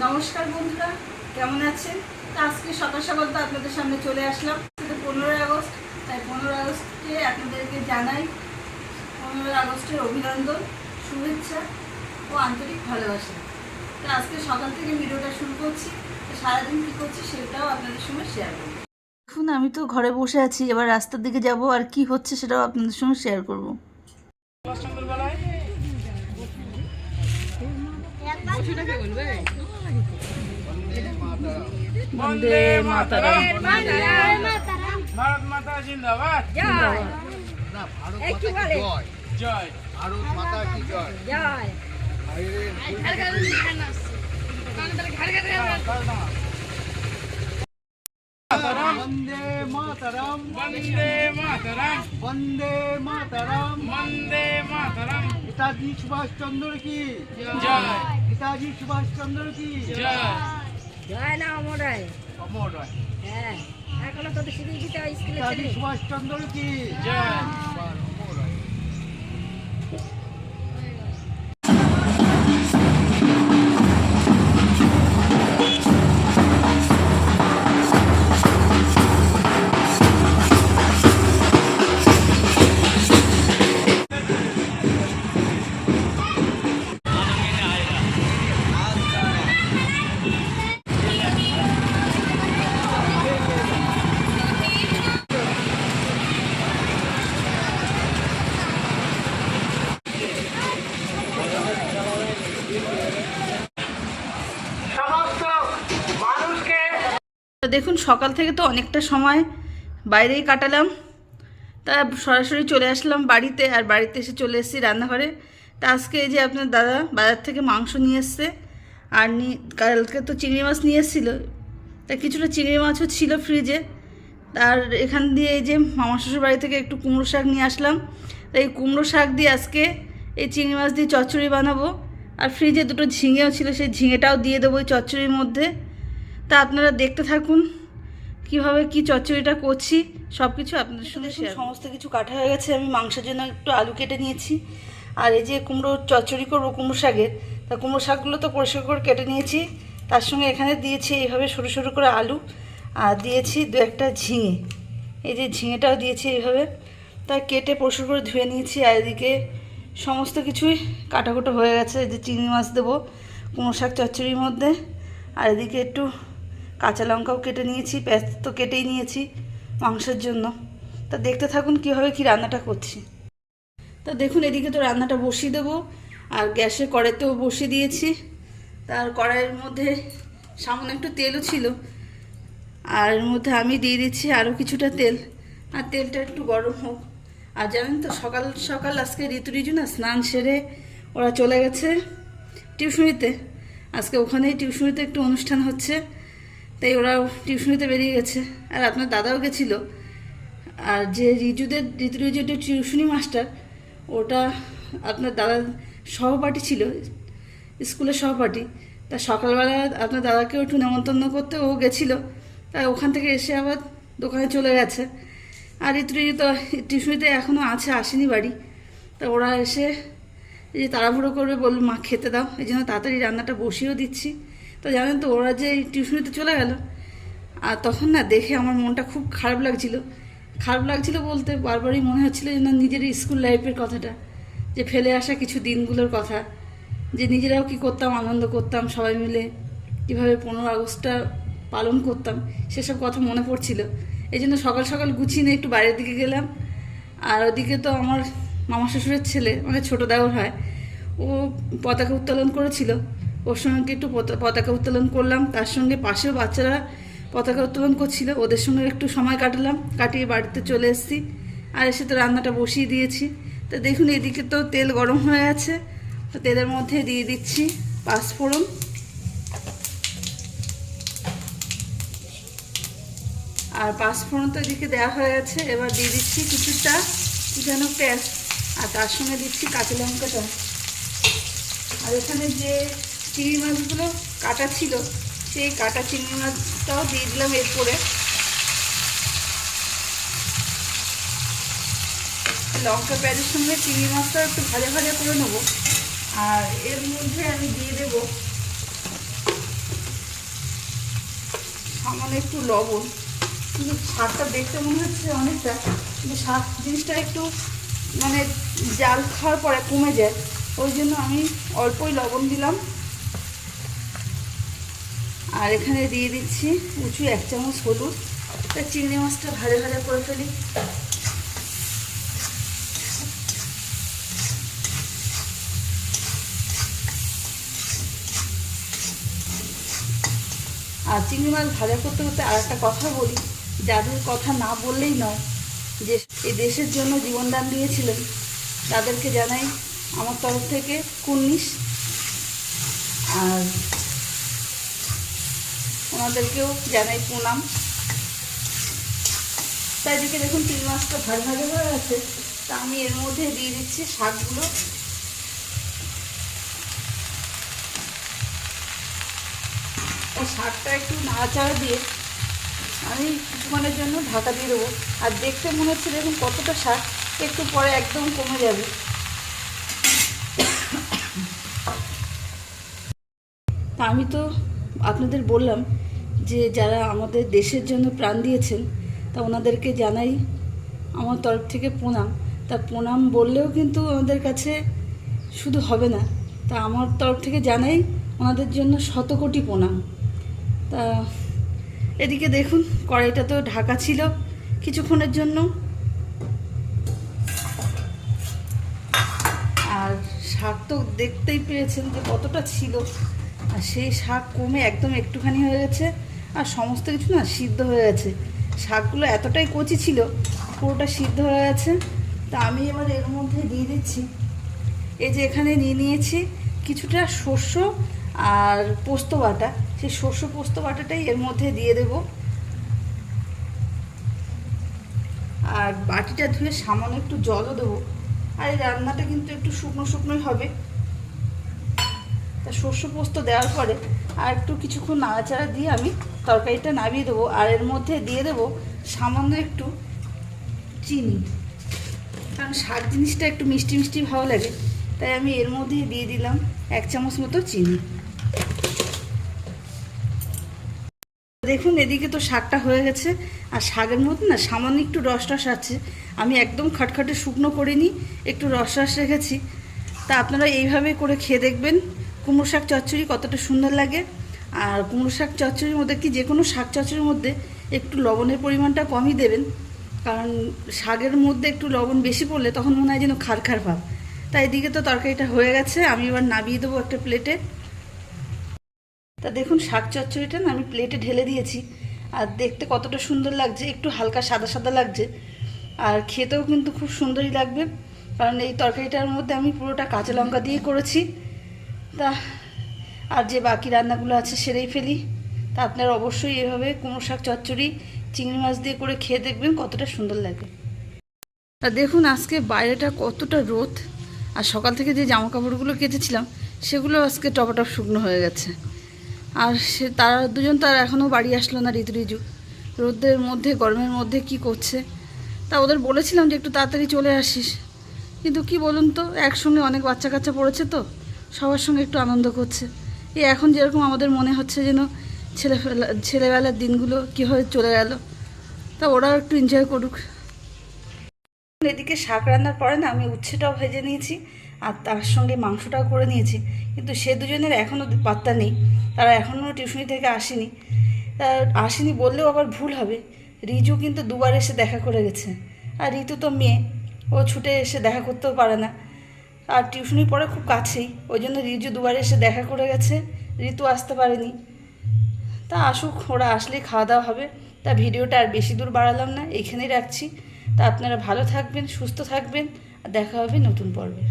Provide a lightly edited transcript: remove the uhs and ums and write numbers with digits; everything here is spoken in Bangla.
নমস্কার বন্ধুরা, কেমন আছেন? আজকে সকাল সকাল তো আপনাদের সামনে চলে আসলাম। 15ই আগস্ট, তাই 15ই আগস্টে আপনাদেরকে জানাই 15ই আগস্টের অভিনন্দন, শুভেচ্ছা ও আন্তরিক ভালোবাসা। তো আজকে সকাল থেকে ভিডিওটা শুরু করছি। সারাদিন কী করছি সেটাও আপনাদের সঙ্গে শেয়ার করব। এখন আমি তো ঘরে বসে আছি, এবার রাস্তার দিকে যাব আর কি হচ্ছে সেটাও আপনাদের সঙ্গে শেয়ার করব। বন্দে মাতরম। ভারত মাতা জিন্দাবাদ। জয় না, ভারত মাতা কি জয়। জয় ভারত মাতা কি জয়। জয় বন্দে মাতরম। বন্দে মাতরম। বন্দে মাতরম। বন্দে মাতরম। নেতাজি সুভাষ চন্দ্র কি জয়। নেতাজি সুভাষ চন্দ্র কি জয়। জয় না অমর রায়। অমর রয়। হ্যাঁ এখনো তো স্কুলে স্কুলে নেতাজি সুভাষ চন্দ্র কি জয়। অমর রয়। তো দেখুন, সকাল থেকে তো অনেকটা সময় বাইরেই কাটালাম, তা সরাসরি চলে আসলাম বাড়িতে। আর বাড়িতে এসে চলে এসেছি রান্নাঘরে। তা আজকে এই যে আপনার দাদা বাজার থেকে মাংস নিয়ে এসছে, আর কালকে তো চিংড়ি মাছ নিয়ে এসেছিলো, তা কিছুটা চিংড়ি মাছও ছিল ফ্রিজে। আর এখান দিয়ে এই যে মামা শ্বশুর বাড়ি থেকে একটু কুমড়ো শাক নিয়ে আসলাম। তা এই কুমড়ো শাক দিয়ে আজকে এই চিংড়ি মাছ দিয়ে চচ্চড়ি বানাবো। আর ফ্রিজে দুটো ঝিঙেও ছিল, সেই ঝিঙেটাও দিয়ে দেবো ওই চচ্চড়ির মধ্যে। তা আপনারা দেখতে থাকুন কিভাবে কি চচ্চড়িটা করছি, সব কিছু আপনাদের সঙ্গে শেয়ার। সমস্ত কিছু কাটা হয়ে গেছে, আমি মাংসের জন্য একটু আলু কেটে নিয়েছি। আর এই যে কুমড়ো চচ্চড়ি করবো কুমড়ো শাকের, তা কুমড়ো শাকগুলো তো পরিষ্কার করে কেটে নিয়েছি। তার সঙ্গে এখানে দিয়েছি এইভাবে সরু সরু করে আলু, আর দিয়েছি দু একটা ঝিঙে। এই যে ঝিঙেটাও দিয়েছি এইভাবে, তা কেটে পরিষ্কার করে ধুয়ে নিয়েছি। আর এদিকে সমস্ত কিছুই কাটাকুটো হয়ে গেছে। এই যে চিংড়ি মাছ দেবো কুমড়ো শাক চচ্চড়ির মধ্যে। আর এদিকে একটু কাঁচা লঙ্কাও কেটে নিয়েছি, পেঁয়াজ তো কেটেই নিয়েছি মাংসের জন্য। তা দেখতে থাকুন কীভাবে কি রান্নাটা করছি। তা দেখুন, এদিকে তো রান্নাটা বসিয়ে দেবো, আর গ্যাসে কড়াইতেও বসিয়ে দিয়েছি। তার কড়াইয়ের মধ্যে সামান্য একটু তেলও ছিল, আর এর মধ্যে আমি দিয়ে দিচ্ছি আরও কিছুটা তেল। আর তেলটা একটু গরম হোক। আর জানেন তো, সকাল সকাল আজকে ঋতু না স্নান সেরে ওরা চলে গেছে টিউশনিতে। আজকে ওখানেই টিউশনিতে একটু অনুষ্ঠান হচ্ছে, তাই ওরাও টিউশনিতে বেরিয়ে গেছে। আর আপনার দাদাও গেছিলো। আর যে ঋজুদের টিউশনি মাস্টার, ওটা আপনার দাদার সহপাঠী ছিল, স্কুলের সহপাঠী। তা সকালবেলা আপনার দাদাকেও একটু নেমন্তন্ন করতে ও গেছিলো, তাই ওখান থেকে এসে আবার দোকানে চলে গেছে। আর ঋতু তো টিউশনিতে এখনও আছে, আসেনি বাড়ি। তা ওরা এসে এই যে তাড়াহুড়ো করবে, বলল মা খেতে দাও, এই জন্য তাড়াতাড়ি রান্নাটা বসিয়েও দিচ্ছি। তো জানেন তো, ওরা যে টিউশনিতে চলে গেল, আর তখন না দেখে আমার মনটা খুব খারাপ লাগছিল। খারাপ লাগছিল বলতে বারবারই মনে হচ্ছিলো যে না, নিজের স্কুল লাইফের কথাটা, যে ফেলে আসা কিছু দিনগুলোর কথা, যে নিজেরাও কি করতাম, আনন্দ করতাম সবাই মিলে, কীভাবে 15 আগস্টটা পালন করতাম, সেসব কথা মনে পড়ছিল। এই জন্য সকাল সকাল গুছিয়ে নিয়ে একটু বাইরের দিকে গেলাম। আর ওদিকে তো আমার মামা শ্বশুরের ছেলে, মানে ছোটো দেওর হয়, ও পতাকা উত্তোলন করেছিল, ওর সঙ্গে একটু পতাকা উত্তোলন করলাম। তার সঙ্গে পাশেও বাচ্চারা পতাকা উত্তোলন করছিল, ওদের সঙ্গে একটু সময় কাটালাম, কাটিয়ে বাড়িতে চলে এসেছি। আর এসে তো রান্নাটা বসিয়ে দিয়েছি। তো দেখুন, এদিকে তো তেল গরম হয়ে আছে, তো তেলের মধ্যে দিয়ে দিচ্ছি পাঁচফোড়ন। আর পাঁচফোড়ন তো এদিকে দেওয়া হয়ে গেছে। এবার দিয়ে দিচ্ছি কিছুটা কুচানো পেঁয়াজ, আর তার সঙ্গে দিচ্ছি কাঁচা লঙ্কাটা। আর এখানে যে চিংড়ি মাছগুলো কাটা ছিল, সেই কাটা চিংড়ি মাছটাও দিয়ে দিলাম এরপরে। লঙ্কা পেঁয়াজের সঙ্গে চিংড়ি মাছটা একটু ভাজা ভাজা করে নেবো। আর এর মধ্যে আমি দিয়ে দেবো সামান্য একটু লবণ। কিন্তু শাকটা দেখতে মনে হচ্ছে অনেকটা, কিন্তু শাক জিনিসটা একটু মানে জাল খাওয়ার পরে কমে যায়, ওই জন্য আমি অল্পই লবণ দিলাম। আর এখানে দিয়ে দিচ্ছি উঁচু 1 চামচ হলুদ। তা চিংড়ি মাছটা ভাজা ভাজা করে ফেলি। আর চিংড়ি মাছ ভাজা করতে করতে আর একটা কথা বলি, যাদের কথা না বললেই নয়, যে এই দেশের জন্য জীবনদান দিয়েছিলেন, তাদেরকে জানাই আমার তরফ থেকে কুর্নিশ। আর ওনাদেরকেও জানাই প্রণাম। তাই দিকে দেখুন চিংড়ি মাছটা ভাজা ভাজা হয়ে গেছে। তা আমি এর মধ্যে দিয়ে দিচ্ছি শাকগুলো। এই শাকটা একটু নাড়াচাড়া দিয়ে আমি কিছুক্ষণের জন্য ঢাকা দিয়ে দেবো। আর দেখতে মনে হচ্ছে দেখুন কতটা শাক, একটু পরে একদম কমে যাবে। তা আমি তো আপনাদের বললাম যে যারা আমাদের দেশের জন্য প্রাণ দিয়েছেন, তা ওনাদেরকে জানাই আমার তরফ থেকে প্রণাম। তা প্রণাম বললেও কিন্তু আমাদের কাছে শুধু হবে না, তা আমার তরফ থেকে জানাই ওনাদের জন্য শতকোটি প্রণাম। তা এদিকে দেখুন কড়াইটা তো ঢাকা ছিল কিছুক্ষণের জন্য। আর শাক তো দেখতেই পেয়েছেন যে কতটা ছিল, আর সেই শাক কমে একদম একটুখানি হয়ে গেছে। আর সমস্ত কিছু না সিদ্ধ হয়ে গেছে, শাকগুলো এতটাই কচি ছিল পুরোটা সিদ্ধ হয়ে গেছে। তা আমি এবার এর মধ্যে দিয়ে দিচ্ছি, এই যে এখানে নিয়ে নিয়েছি কিছুটা শস্য আর পোস্ত বাটা, সেই শস্য পোস্ত বাটাটাই এর মধ্যে দিয়ে দেব। আর বাটিটা ধুয়ে সামান্য একটু জলও দেবো। আর এই রান্নাটা কিন্তু একটু শুকনো শুকনোই হবে। তা শস্য পোস্ত দেওয়ার পরে আর একটু কিছুক্ষণ নাড়াচাড়া দিয়ে আমি তরকারিটা নামিয়ে দেবো। আর এর মধ্যে দিয়ে দেবো সামান্য একটু চিনি, কারণ শাক জিনিসটা একটু মিষ্টি মিষ্টি ভালো লাগে, তাই আমি এর মধ্যে দিয়ে দিলাম 1 চামচ মতো চিনি। দেখুন এদিকে তো শাকটা হয়ে গেছে, আর শাকের মধ্যে না সামান্য একটু রস রস আছে। আমি একদম খটখটে শুকনো করিনি, একটু রস রস রেখেছি। তা আপনারা এইভাবে করে খেয়ে দেখবেন কুমড়ো শাক চচ্চড়ি কতটা সুন্দর লাগে। আর কুমড়ো শাক চচ্চড়ির মধ্যে কি যে কোনো শাক চচ্চড়ির মধ্যে একটু লবণের পরিমাণটা কমই দেবেন, কারণ শাকের মধ্যে একটু লবণ বেশি পড়লে তখন মনে হয় যেন খার খার ভাব। তাই এদিকে তো তরকারিটা হয়ে গেছে, আমি এবার নামিয়ে দেবো একটা প্লেটে। তা দেখুন শাক চচ্চড়িটা না আমি প্লেটে ঢেলে দিয়েছি, আর দেখতে কতটা সুন্দর লাগছে, একটু হালকা সাদা সাদা লাগছে, আর খেতেও কিন্তু খুব সুন্দরই লাগবে, কারণ এই তরকারিটার মধ্যে আমি পুরোটা কাঁচা লঙ্কা দিয়ে করেছি। তা আর যে বাকি রান্নাগুলো আছে সেরেই ফেলি। তা আপনারা অবশ্যই এভাবে কুমড়ো শাক চচ্চড়ি চিংড়ি মাছ দিয়ে করে খেয়ে দেখবেন কতটা সুন্দর লাগে। তা দেখুন আজকে বাইরেটা কতটা রোদ, আর সকাল থেকে যে জামা কাপড়গুলো কেচেছিলাম সেগুলো আজকে টপাটপ শুকনো হয়ে গেছে। আর তারা দুজন তো আর এখনও বাড়ি আসলো না, ঋতু রোদের মধ্যে গরমের মধ্যে কি করছে। তা ওদের বলেছিলাম যে একটু তাড়াতাড়ি চলে আসিস, কিন্তু কি বলুন তো একসঙ্গে অনেক বাচ্চা কাচ্চা পড়েছে, তো সবার সঙ্গে একটু আনন্দ করছে। এই এখন যেরকম আমাদের মনে হচ্ছে যেন ছেলেবেলার দিনগুলো কীভাবে চলে গেল, তা ওরাও একটু এনজয় করুক। এদিকে শাক রান্নার পরে না আমি উচ্ছেটাও ভেজে নিয়েছি, আর তার সঙ্গে মাংসটাও করে নিয়েছি, কিন্তু সে দুজনের এখনও পাত্তা নেই, তারা এখনও টিউশনি থেকে আসেনি। তা আসেনি বললেও আবার ভুল হবে, রিজু কিন্তু 2বার এসে দেখা করে গেছে, আর ঋতু তো মেয়ে, ও ছুটে এসে দেখা করতেও পারে না, আর টিউশনি পড়ে খুব কাছেই, ওই জন্য রিজু 2বার এসে দেখা করে গেছে, ঋতু আসতে পারেনি। তা আসুক, ওরা আসলেই খাওয়া দাওয়া হবে। তা ভিডিওটা আর বেশি দূর বাড়ালাম না, এইখানেই রাখছি। তা আপনারা ভালো থাকবেন, সুস্থ থাকবেন, আর দেখা হবে নতুন পর্বে।